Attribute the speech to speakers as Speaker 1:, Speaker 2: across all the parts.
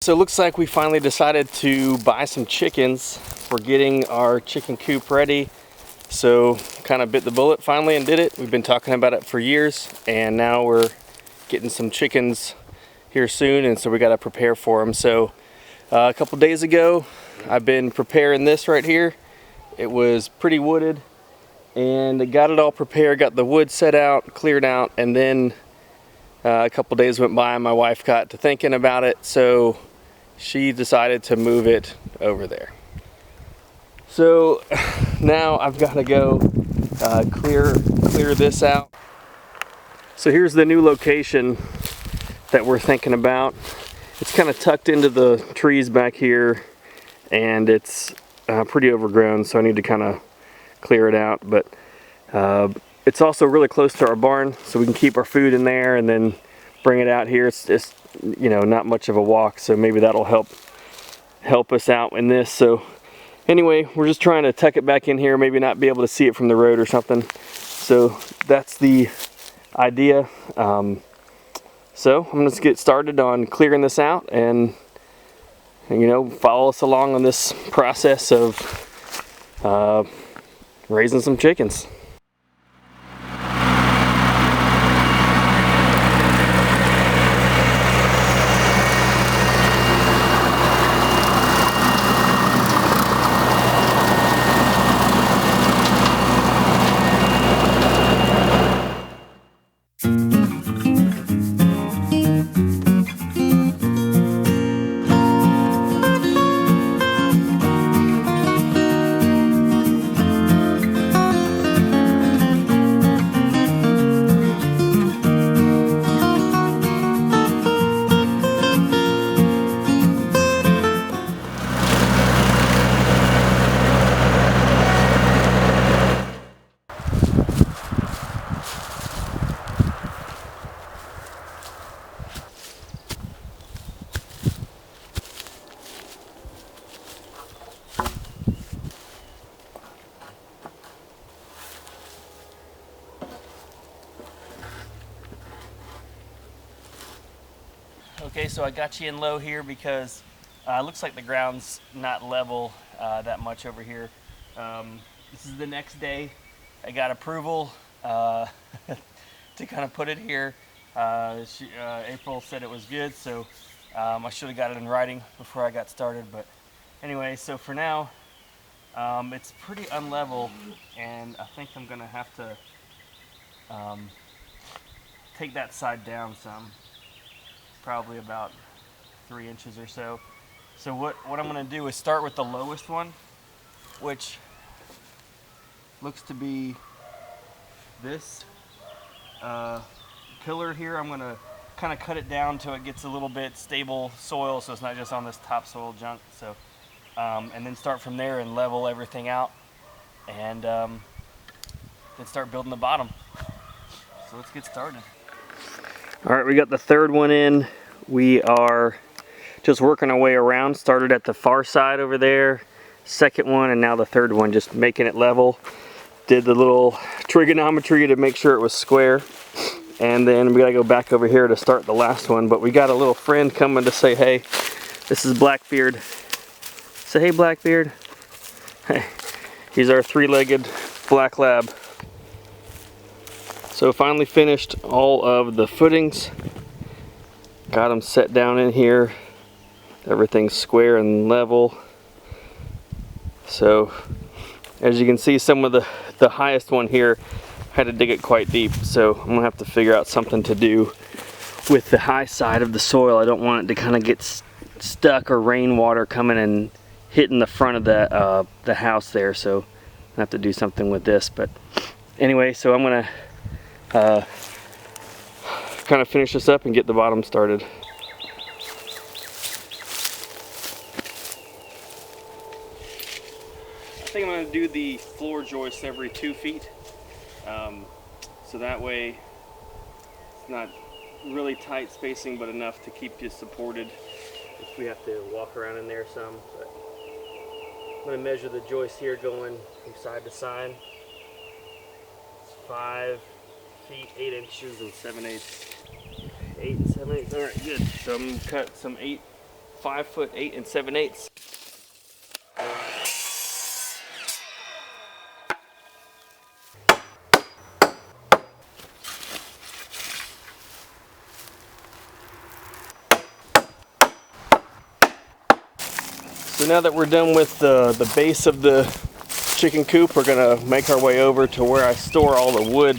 Speaker 1: So it looks like we finally decided to buy some chickens. We're getting our chicken coop ready. So kind of bit the bullet finally and did it. We've been talking about it for years, and now we're getting some chickens here soon, and so we got to prepare for them. So a couple days ago, I've been preparing this right here. It was pretty wooded, and I got it all prepared, got the wood set out, cleared out, and then a couple days went by and my wife got to thinking about it, so she decided to move it over there. So now I've got to go clear this out. So here's the new location that we're thinking about. It's kind of tucked into the trees back here, and it's pretty overgrown, so I need to kind of clear it out. But it's also really close to our barn, so we can keep our food in there and then bring it out here. It's you know, not much of a walk, so maybe that'll help us out in this. So anyway, we're just trying to tuck it back in here, maybe not be able to see it from the road or something. So that's the idea. So I'm gonna get started on clearing this out, and you know, follow us along on this process of raising some chickens. Okay, so I got you in low here because it looks like the ground's not level that much over here. This is the next day. I got approval to kind of put it here. April said it was good, so I should have got it in writing before I got started. But anyway, so for now, it's pretty unlevel, and I think I'm gonna have to take that side down some. Probably about 3 inches or so. So what I'm going to do is start with the lowest one, which looks to be this pillar here. I'm going to kind of cut it down until it gets a little bit stable soil, so it's not just on this topsoil junk. So and then start from there and level everything out, and then start building the bottom. So let's get started. All right, we got the third one in. We are just working our way around. Started at the far side over there, second one, and now the third one, just making it level. Did the little trigonometry to make sure it was square. And then we gotta go back over here to start the last one. But we got a little friend coming to say, hey, this is Blackbeard. Say, hey, Blackbeard. Hey, he's our three-legged black lab. So finally finished all of the footings. Got them set down in here. Everything's square and level. So as you can see, some of the highest one here had to dig it quite deep. So I'm gonna have to figure out something to do with the high side of the soil. I don't want it to kind of get stuck or rainwater coming and hitting the front of the house there. So I have to do something with this. But anyway, so I'm gonna kind of finish this up and get the bottom started. I think I'm going to do the floor joist every 2 feet, so that way it's not really tight spacing, but enough to keep you supported if we have to walk around in there some. But I'm going to measure the joist here going from side to side. 5 feet 8 inches and 7/8. 8 and 7/8. All right, good. So I'm gonna cut some 8 5'8" 7/8. So now that we're done with the base of the chicken coop, we're gonna make our way over to where I store all the wood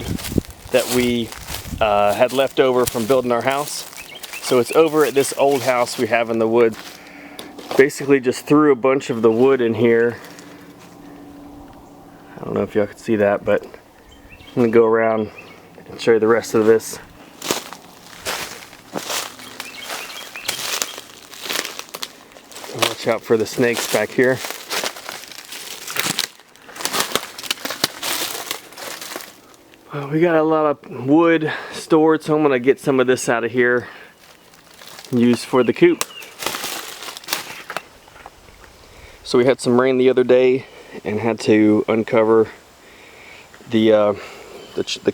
Speaker 1: that we had left over from building our house. So it's over at this old house we have in the woods. Basically just threw a bunch of the wood in here. I don't know if y'all can see that, but I'm gonna go around and show you the rest of this. Watch out for the snakes back here. Well, we got a lot of wood stored, so I'm gonna get some of this out of here and use for the coop. So we had some rain the other day and had to uncover the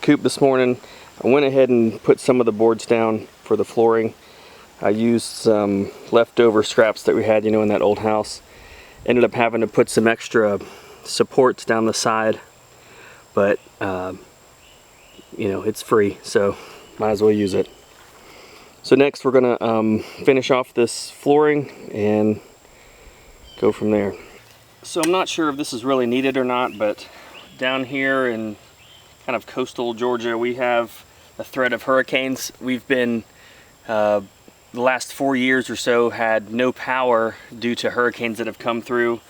Speaker 1: coop this morning. I went ahead and put some of the boards down for the flooring. I used some leftover scraps that we had, you know, in that old house. Ended up having to put some extra supports down the side, but you know, it's free, so might as well use it. So next we're gonna finish off this flooring and go from there. So I'm not sure if this is really needed or not, but down here in kind of coastal Georgia, we have a threat of hurricanes. We've been the last 4 years or so had no power due to hurricanes that have come through,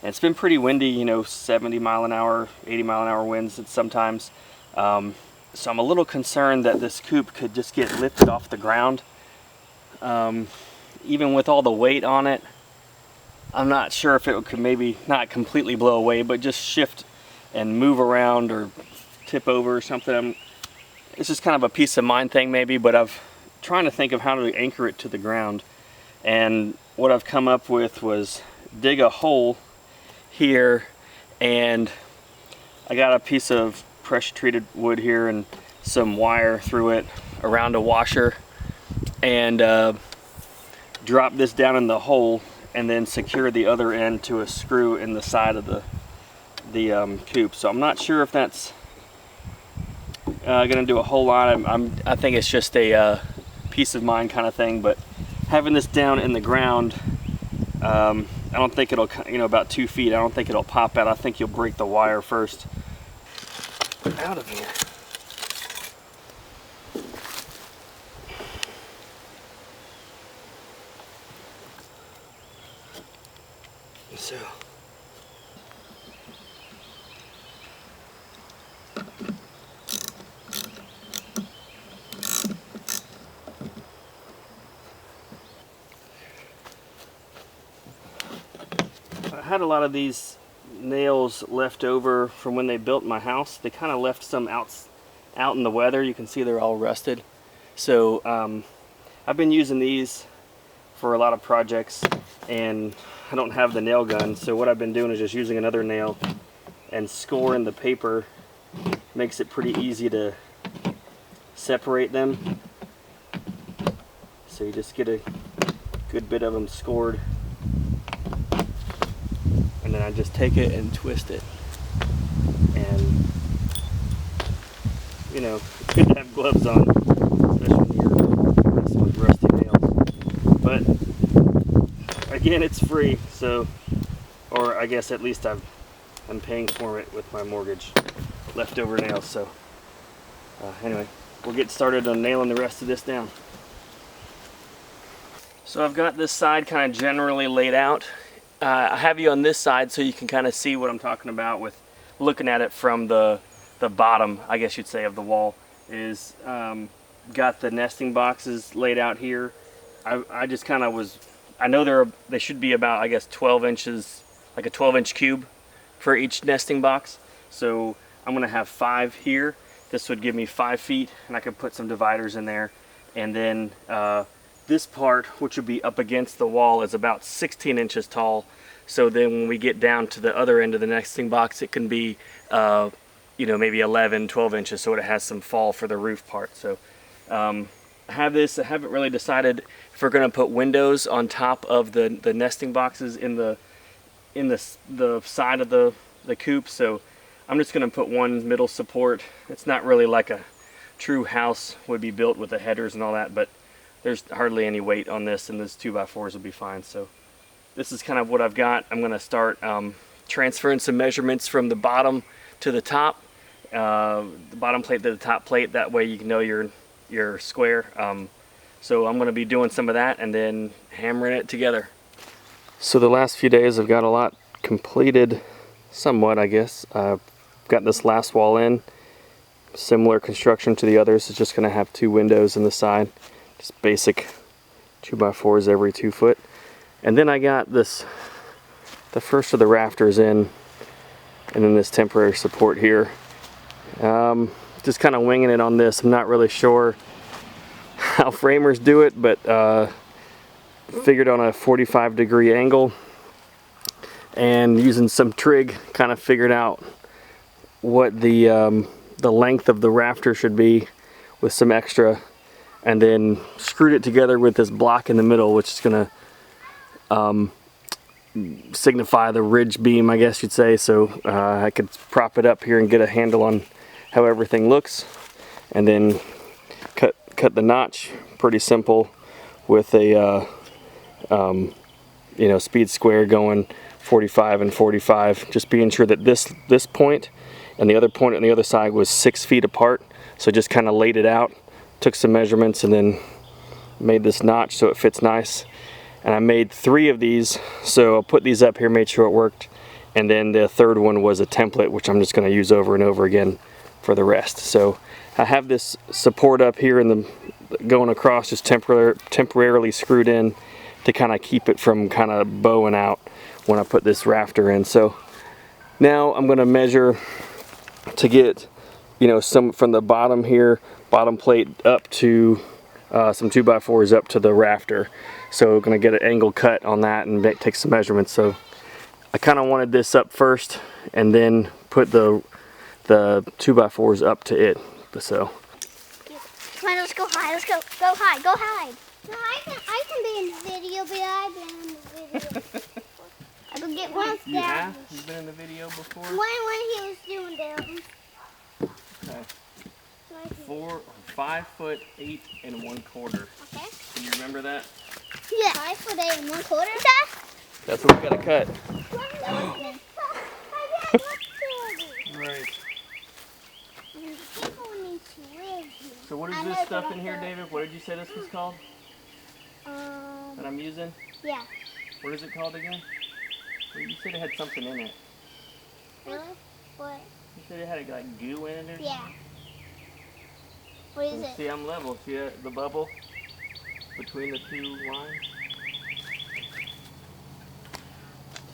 Speaker 1: and it's been pretty windy, you know, 70 mile an hour, 80 mile an hour winds sometimes. So I'm a little concerned that this coop could just get lifted off the ground. Even with all the weight on it, I'm not sure if it could maybe not completely blow away, but just shift and move around or tip over or something. It's just kind of a peace of mind thing maybe, but I've trying to think of how to anchor it to the ground. And what I've come up with was dig a hole here, and I got a piece of pressure treated wood here and some wire through it around a washer, and drop this down in the hole and then secure the other end to a screw in the side of the coop. So I'm not sure if that's gonna do a whole lot. I think it's just a peace of mind kind of thing, but having this down in the ground, I don't think it'll, you know, about 2 feet, I don't think it'll pop out. I think you'll break the wire first. Out of here. So I had a lot of these nails left over from when they built my house. They kind of left some out in the weather. You can see they're all rusted. So I've been using these for a lot of projects, and I don't have the nail gun, so what I've been doing is just using another nail and scoring the paper. Makes it pretty easy to separate them. So you just get a good bit of them scored, and then I just take it and twist it. And you know, it's good to have gloves on, especially when you're messing with rusty nails. But again, it's free, so, or I guess at least I'm paying for it with my mortgage. Leftover nails. So anyway, we'll get started on nailing the rest of this down. So I've got this side kind of generally laid out. I have you on this side so you can kind of see what I'm talking about with looking at it from the bottom, I guess you'd say, of the wall. Is got the nesting boxes laid out here. I just kind of was, I know they should be about, I guess, 12 inches, like a 12-inch cube for each nesting box. So I'm gonna have 5 here. This would give me 5 feet, and I could put some dividers in there. And then this part, which would be up against the wall, is about 16 inches tall. So then when we get down to the other end of the nesting box, it can be you know, maybe 11, 12 inches, so it has some fall for the roof part. So I have this. I haven't really decided if we're gonna put windows on top of the nesting boxes in the side of the coop. So I'm just gonna put one middle support. It's not really like a true house would be built with the headers and all that, but there's hardly any weight on this, and those 2x4s will be fine. So this is kind of what I've got. I'm gonna start transferring some measurements from the bottom to the top, the bottom plate to the top plate. That way you can know your square. So I'm gonna be doing some of that and then hammering it together. So the last few days I've got a lot completed, somewhat I guess. I've got this last wall in, similar construction to the others. It's just gonna have 2 windows in the side, just basic 2x4s every 2 foot. And then I got this, the first of the rafters in, and then this temporary support here. Just kind of winging it on this. I'm not really sure how framers do it, but figured on a 45-degree angle and using some trig, kind of figured out what the length of the rafter should be with some extra, and then screwed it together with this block in the middle, which is gonna signify the ridge beam, I guess you'd say. So I could prop it up here and get a handle on how everything looks, and then cut the notch. Pretty simple with a you know, speed square going 45 and 45, just being sure that this point and the other point on the other side was 6 feet apart. So just kind of laid it out, took some measurements, and then made this notch so it fits nice. And I made 3 of these, so I'll put these up here, made sure it worked. And then the third one was a template, which I'm just going to use over and over again for the rest. So I have this support up here and going across, just temporarily screwed in to kind of keep it from kind of bowing out when I put this rafter in. So now I'm going to measure to get, you know, some from the bottom here, bottom plate up to some 2x4s up to the rafter. So I'm going to get an angle cut on that and take some measurements. So I kind of wanted this up first and then put the 2x4s up to it. So
Speaker 2: come on, let's go high. Let's go high. Go hide. No, I can be in the video, but I've been in the video. I can get one
Speaker 1: You have? You've been in the video before?
Speaker 2: When he was doing that.
Speaker 1: Okay. 5'8" 1/4.
Speaker 2: Okay.
Speaker 1: Can you remember that?
Speaker 2: Yeah. 5'8" 1/4.
Speaker 1: That's what we gotta cut. Right. So what is this stuff in here, David? What did you say this was called? That I'm using?
Speaker 2: Yeah.
Speaker 1: What is it called again? Well, you said it had something in it.
Speaker 2: Really? What?
Speaker 1: You said it had like goo in it or
Speaker 2: Yeah. What is it?
Speaker 1: See, I'm level. See the bubble between the 2 lines?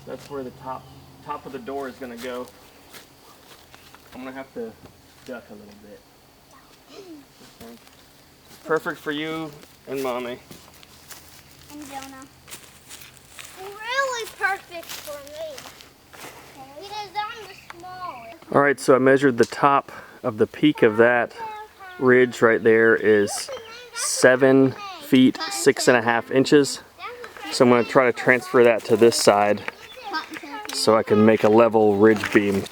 Speaker 1: That's where the top of the door is going to go. I'm going to have to duck a little bit. Okay. Perfect for you and Mommy.
Speaker 2: And Jonah. Really perfect for me. Because I'm the smallest.
Speaker 1: Alright, so I measured the top of the peak of that ridge right there is 7 feet 6.5 inches. So I'm going to try to transfer that to this side so I can make a level ridge beam.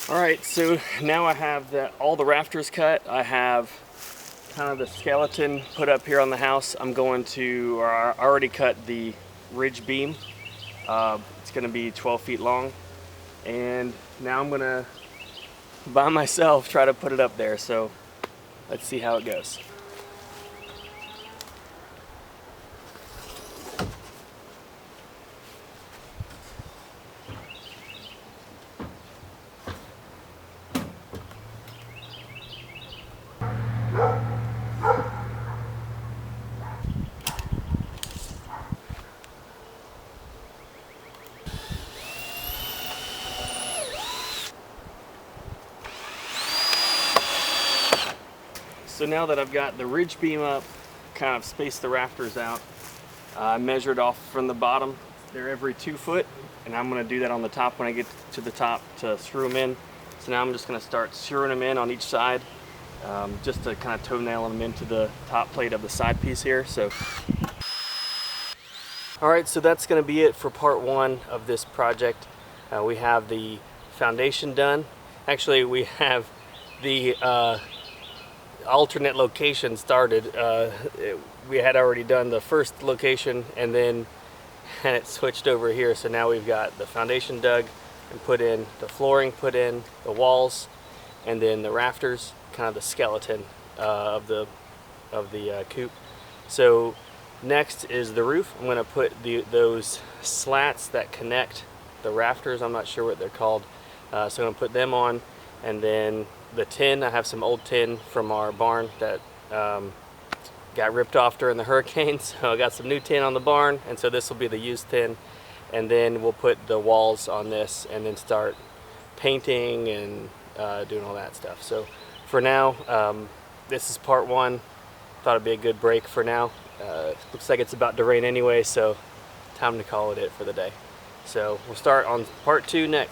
Speaker 1: Alright, so now I have all the rafters cut. I have kind of the skeleton put up here on the house. I'm going to, or I already cut the ridge beam. It's going to be 12 feet long. And now I'm going to, by myself, try to put it up there. So let's see how it goes. So now that I've got the ridge beam up, kind of spaced the rafters out, I measured off from the bottom. They're every 2 foot, and I'm going to do that on the top when I get to the top to screw them in. So now I'm just going to start screwing them in on each side, just to kind of toenail them into the top plate of the side piece here. So, all right, so that's going to be it for part one of this project. We have the foundation done. Actually, we have the alternate location started. We had already done the first location and then had it switched over here. So now we've got the foundation dug and put in, the flooring put in, the walls, and then the rafters, kind of the skeleton of the coop. So next is the roof. I'm going to put those slats that connect the rafters. I'm not sure what they're called. So I'm going to put them on, and then the tin. I have some old tin from our barn that got ripped off during the hurricane, so I got some new tin on the barn, and so this will be the used tin. And then we'll put the walls on this and then start painting and doing all that stuff. So for now, this is part one. Thought it'd be a good break for now. Looks like it's about to rain anyway, so time to call it for the day. So we'll start on part two next.